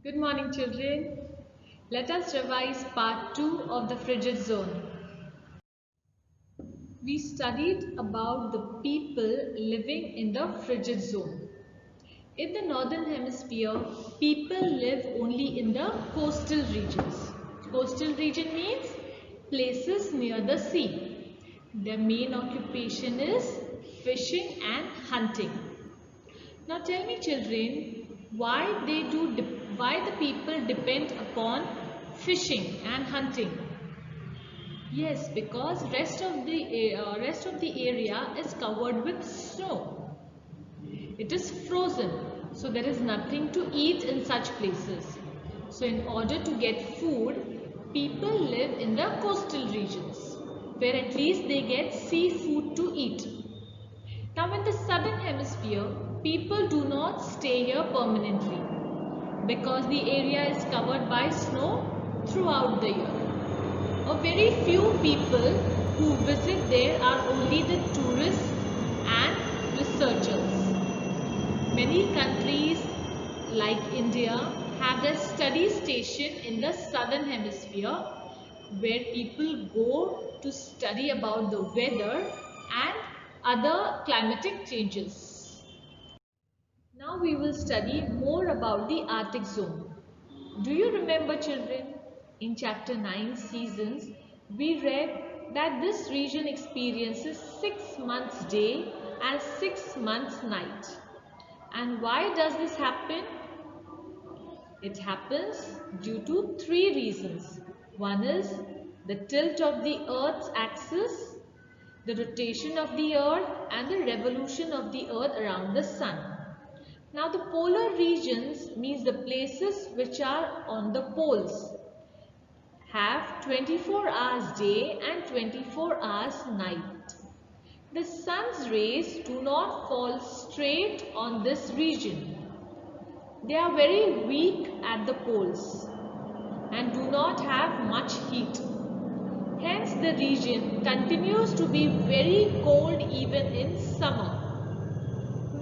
Good morning, children. Let us revise part 2 of the frigid zone. We studied about the people living in the frigid zone. In the northern hemisphere, people live only in the coastal regions. Coastal region means places near the sea. Their main occupation is fishing and hunting. Now tell me, children, why the people depend upon fishing and hunting? Yes, because rest of the area is covered with snow. It is frozen, so there is nothing to eat in such places. So in order to get food, people live in the coastal regions, where at least they get seafood to eat. Now in the southern hemisphere, people do not stay here permanently because the area is covered by snow throughout the year. A very few people who visit there are only the tourists and researchers. Many countries like India have their study station in the southern hemisphere where people go to study about the weather and other climatic changes. Now we will study more about the Arctic zone. Do you remember, children? In chapter 9 seasons, we read that this region experiences 6 months day and 6 months night. And why does this happen? It happens due to three reasons. One is the tilt of the Earth's axis, the rotation of the Earth, and the revolution of the Earth around the Sun. Now the polar regions means the places which are on the poles have 24 hours day and 24 hours night. The sun's rays do not fall straight on this region. They are very weak at the poles and do not have much heat. Hence the region continues to be very cold even in summer.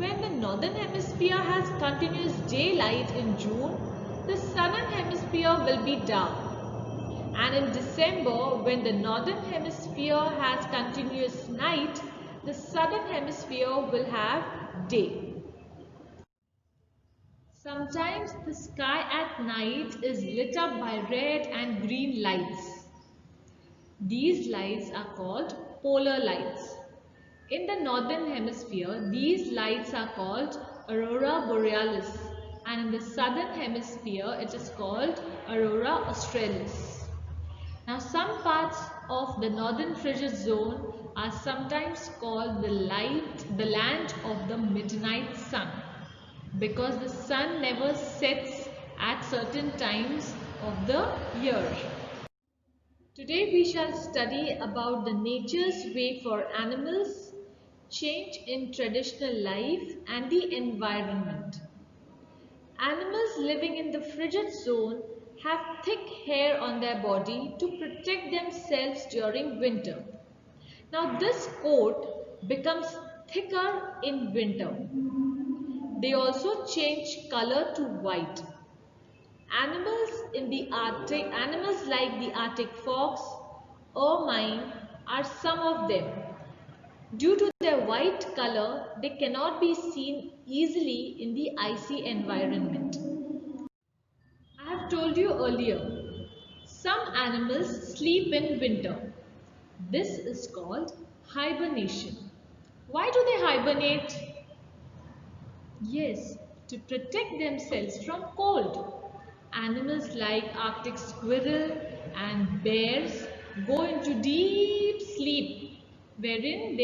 When the northern hemisphere has continuous daylight in June, the southern hemisphere will be dark. And in December, when the northern hemisphere has continuous night, the southern hemisphere will have day. Sometimes the sky at night is lit up by red and green lights. These lights are called polar lights. In the northern hemisphere, these lights are called aurora borealis, and in the southern hemisphere, it is called aurora australis. Now, some parts of the northern frigid zone are sometimes called the land of the midnight sun, because the sun never sets at certain times of the year. Today we shall study about the nature's way for animals, change in traditional life and the environment. Animals living in the frigid zone have thick hair on their body to protect themselves during winter. Now this coat becomes thicker in winter. They also change color to white. Animals like the Arctic fox, ermine are some of them. Due to their white color, they cannot be seen easily in the icy environment. I have told you earlier, some animals sleep in winter. This is called hibernation. Why do they hibernate? Yes, to protect themselves from cold. Animals like Arctic squirrel and bears go into deep sleep wherein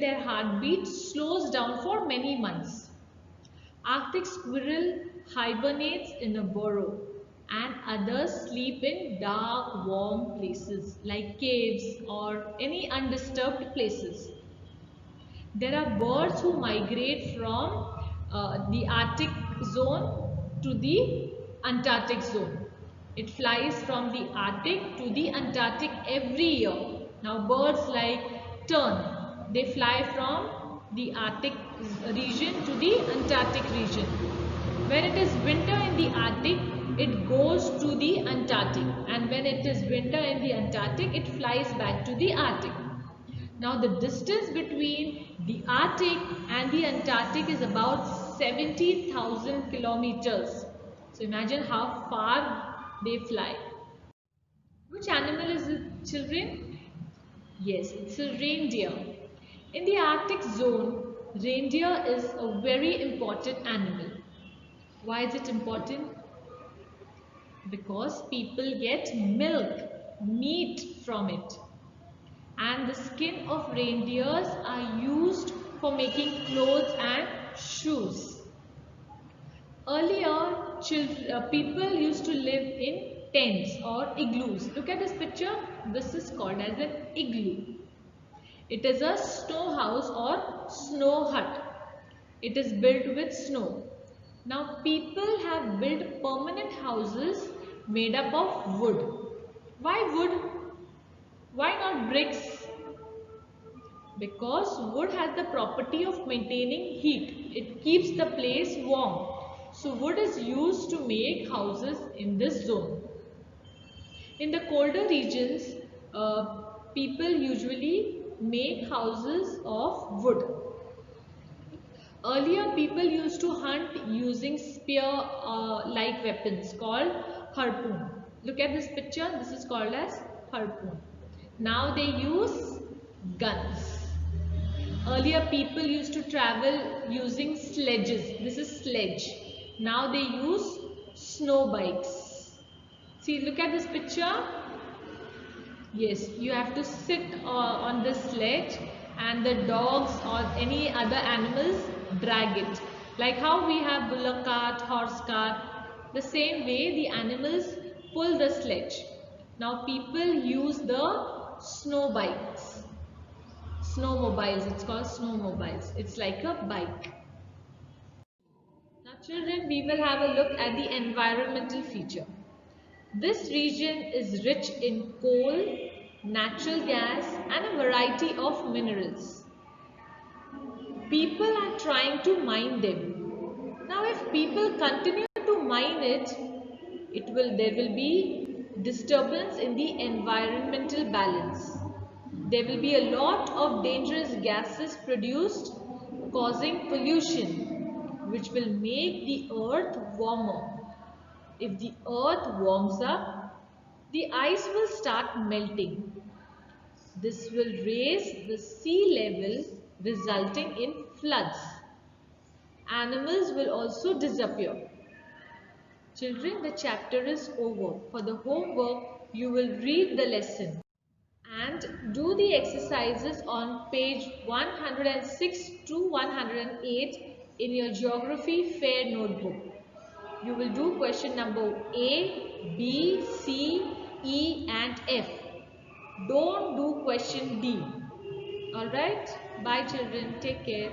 their heartbeat slows down for many months. Arctic squirrel hibernates in a burrow and others sleep in dark, warm places like caves or any undisturbed places. There are birds who migrate from the Arctic zone to the Antarctic zone. It flies from the Arctic to the Antarctic every year. Now birds like tern, they fly from the Arctic region to the Antarctic region. When it is winter in the Arctic, it goes to the Antarctic, and when it is winter in the Antarctic, it flies back to the Arctic. Now the distance between the Arctic and the Antarctic is about 70,000 kilometers. So imagine how far they fly. Which animal is it, children? Yes, it's a reindeer. In the Arctic zone, reindeer is a very important animal. Why is it important? Because people get milk, meat from it. And the skin of reindeers are used for making clothes and shoes. Earlier, people used to live in tents or igloos. Look at this picture. This is called as an igloo. It is a snow house or snow hut. It is built with snow. Now people have built permanent houses made up of wood. Why wood? Why not bricks? Because wood has the property of maintaining heat. It keeps the place warm. So wood is used to make houses in this zone. In the colder regions, people usually make houses of wood. Earlier, people used to hunt using spear-like weapons called harpoon. Look at this picture. This is called as harpoon. Now they use guns. Earlier, people used to travel using sledges. This is sledge. Now they use snow bikes. See, look at this picture. Yes, you have to sit on the sledge and the dogs or any other animals drag it. Like how we have bullock cart, horse cart, the same way the animals pull the sledge. Now people use the snow bikes. Snowmobiles, it's called snowmobiles. It's like a bike. Now children, we will have a look at the environmental feature. This region is rich in coal, natural gas and a variety of minerals. People are trying to mine them. Now if people continue to mine it, there will be disturbance in the environmental balance. There will be a lot of dangerous gases produced causing pollution, which will make the earth warmer. If the earth warms up, the ice will start melting. This will raise the sea level, resulting in floods. Animals will also disappear. Children, the chapter is over. For the homework, you will read the lesson and do the exercises on page 106 to 108 in your Geography Fair notebook. You will do question number A, B, C, E and F. Don't do question D. Alright? Bye children. Take care.